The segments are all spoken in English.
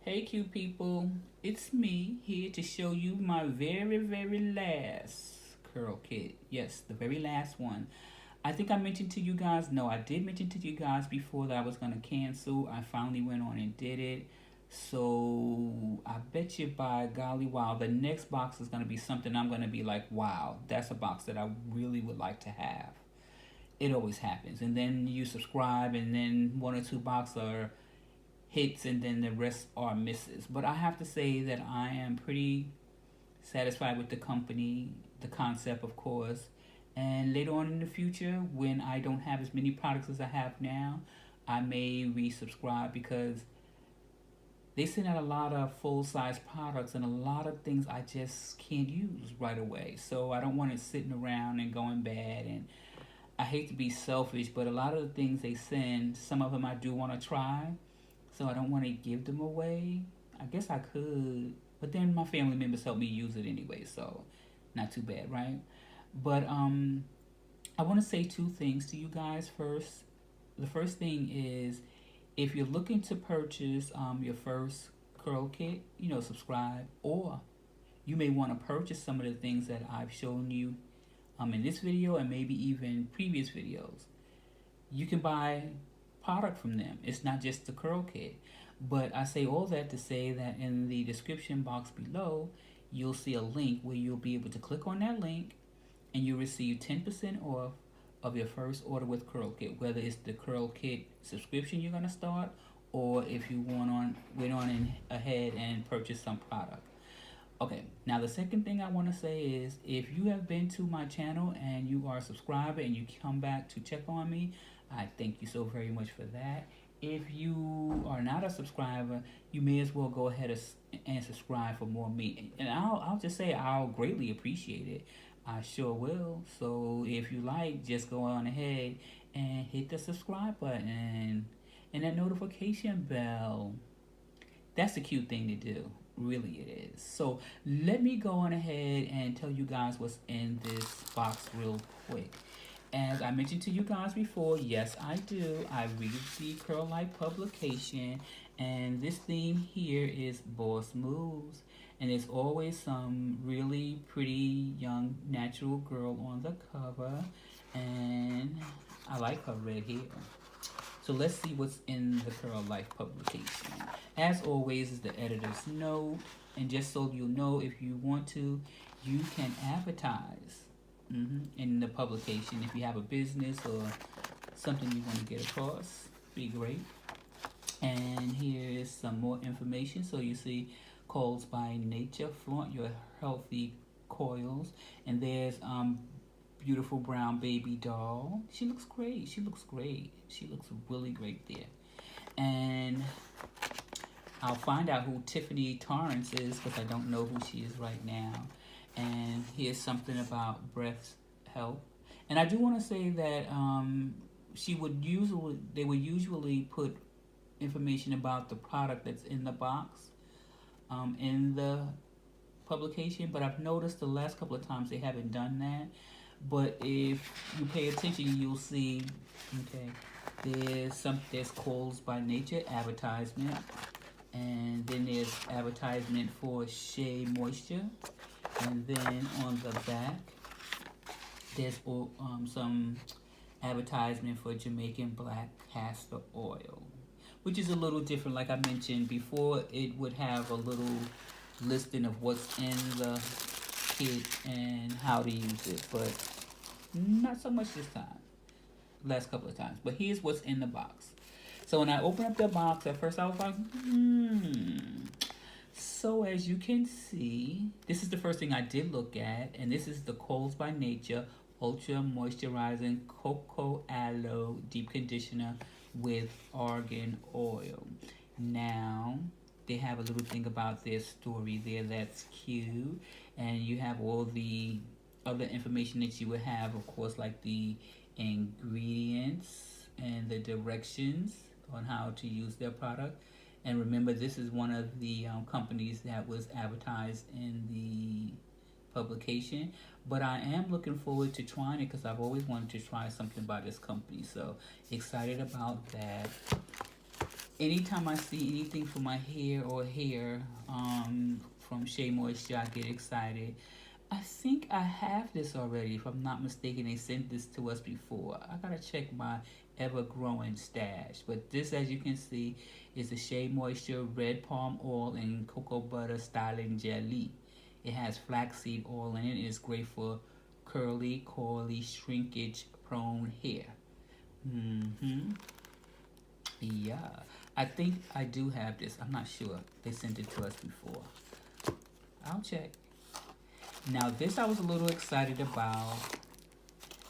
Hey cute people, it's me here to show you my very last curl kit. Yes, the very last one. I think I mentioned to you guys, no, I did mention to you guys before that I was going to cancel. I finally went on and did it. So I bet you by golly wow, the next box is going to be something I'm going to be like, wow, that's a box that I really would like to have. It always happens. And then you subscribe and then one or two boxes are hits and then the rest are misses. But I have to say that I am pretty satisfied with the company, the concept, of course. And later on in the future, when I don't have as many products as I have now, I may resubscribe because they send out a lot of full size products and a lot of things I just can't use right away. So I don't want it sitting around and going bad. And I hate to be selfish, but a lot of the things they send, some of them I do want to try, so I don't want to give them away. I guess I could, but then my family members help me use it anyway, so not too bad, right? But I want to say two things to you guys first. The first thing is if you're looking to purchase your first curl kit, subscribe, or you may want to purchase some of the things that I've shown you in this video and maybe even previous videos. You can buy product from them. It's not just the curl kit. But I say all that to say that in the description box below, you'll see a link where you'll be able to click on that link and you'll receive 10% off of your first order with Curl Kit, whether it's the Curl Kit subscription you're gonna start or if you went on and ahead and purchase some product. Okay, now the second thing I want to say is if you have been to my channel and you are a subscriber and you come back to check on me, I thank you so very much for that. If you are not a subscriber, you may as well go ahead and subscribe for more me. And I'll just say I'll greatly appreciate it. I sure will. So if you like, just go on ahead and hit the subscribe button and that notification bell. That's a cute thing to do. Really it is. So let me go on ahead and tell you guys what's in this box real quick. As I mentioned to you guys before, yes I do. I read the Curl Life publication and this theme here is Boss Moves. And there's always some really pretty young natural girl on the cover. And I like her red hair. So let's see what's in the Curl Life publication. As always is the editor's note. And just so you know, if you want to, you can advertise in the publication. If you have a business or something you want to get across, be great. And here is some more information. So you see Coils by Nature, flaunt your healthy coils. And there's beautiful brown baby doll. She looks great. She looks great. She looks really great there. And I'll find out who Tiffany Torrance is because I don't know who she is right now. And here's something about breast health. And I do want to say that they would usually put information about the product that's in the box in the publication, but I've noticed the last couple of times they haven't done that. But if you pay attention, you'll see, okay, there's Coils by Nature advertisement, and then there's advertisement for Shea Moisture, and then on the back, there's some advertisement for Jamaican Black Castor Oil, which is a little different. Like I mentioned before, it would have a little listing of what's in the kit and how to use it, but not so much this time. Last couple of times. But here's what's in the box. So when I opened up the box, at first I was like, So as you can see, this is the first thing I did look at, and this is the Coils by Nature Ultra Moisturizing Cocoa Aloe Deep Conditioner with Argan Oil. Now, they have a little thing about their story there that's cute, and you have all the other information that you would have, of course, like the ingredients and the directions on how to use their product. And remember, this is one of the companies that was advertised in the publication. But I am looking forward to trying it because I've always wanted to try something by this company. So excited about that. anytime I see anything for my hair or hair from Shea Moisture, I get excited. I think I have this already. If I'm not mistaken, they sent this to us before. I gotta check my ever growing stash. But this, as you can see, is the Shea Moisture Red Palm Oil and Cocoa Butter Styling Jelly. It has flaxseed oil in it. It's great for curly, coily, shrinkage prone hair. Mm-hmm. Yeah. I think I do have this. I'm not sure. They sent it to us before. I'll check. Now this I was a little excited about,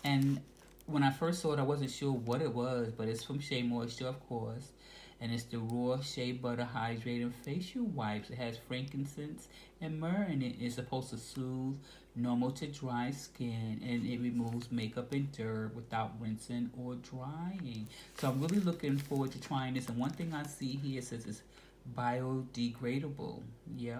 and when I first saw it, I wasn't sure what it was, but it's from Shea Moisture, of course, and it's the Raw Shea Butter Hydrating Facial Wipes. It has frankincense and myrrh in it. It's supposed to soothe normal to dry skin, and it removes makeup and dirt without rinsing or drying. So I'm really looking forward to trying this. And one thing I see here says it's biodegradable. Yeah.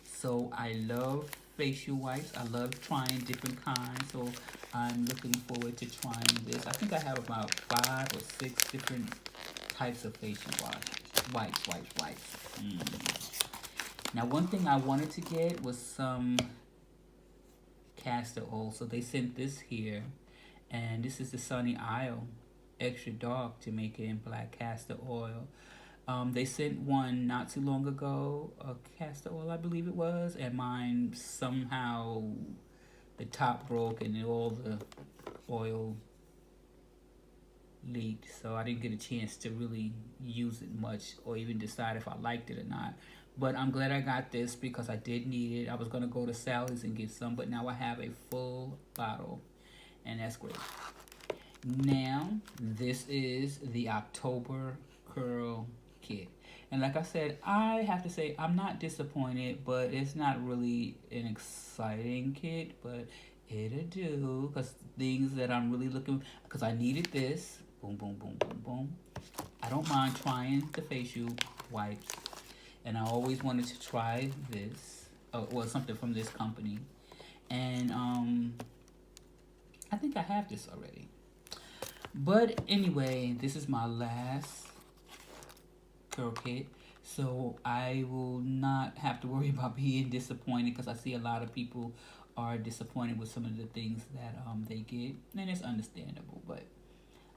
So I love facial wipes. I love trying different kinds. So I'm looking forward to trying this. I think I have about 5 or 6 different types of facial wipes. Now, one thing I wanted to get was some castor oil. So they sent this here, and this is the Sunny Isle extra dark Jamaican black castor oil. They sent one not too long ago, a castor oil, I believe it was, and mine somehow the top broke and all the oil leaked, so I didn't get a chance to really use it much or even decide if I liked it or not. But I'm glad I got this because I did need it. I was gonna go to Sally's and get some, but now I have a full bottle, and that's great. Now, this is the October Curl Kit. And like I said, I have to say I'm not disappointed, but it's not really an exciting kit, but it'll do because things that I'm really looking, because I needed this. Boom, boom, boom, boom, boom. I don't mind trying the facial wipes, and I always wanted to try this, well, something from this company, and I think I have this already. But anyway, this is my last Curlkit, so I will not have to worry about being disappointed because I see a lot of people are disappointed with some of the things that they get, and it's understandable. But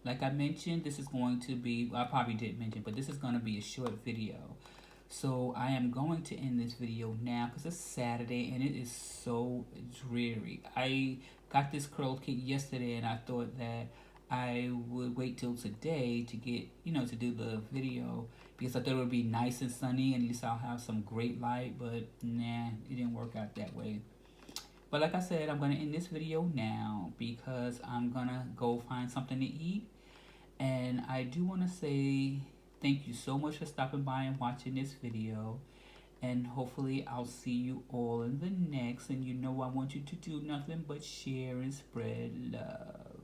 like I mentioned, this is going to be, well, I probably did mention, but this is going to be a short video. So I am going to end this video now because it's Saturday and it is so dreary. I got this curl kit yesterday and I thought that I would wait till today to get, to do the video because I thought it would be nice and sunny and at least I'll have some great light, but nah, it didn't work out that way. But like I said, I'm going to end this video now because I'm going to go find something to eat. And I do want to say thank you so much for stopping by and watching this video. And hopefully I'll see you all in the next. And I want you to do nothing but share and spread love.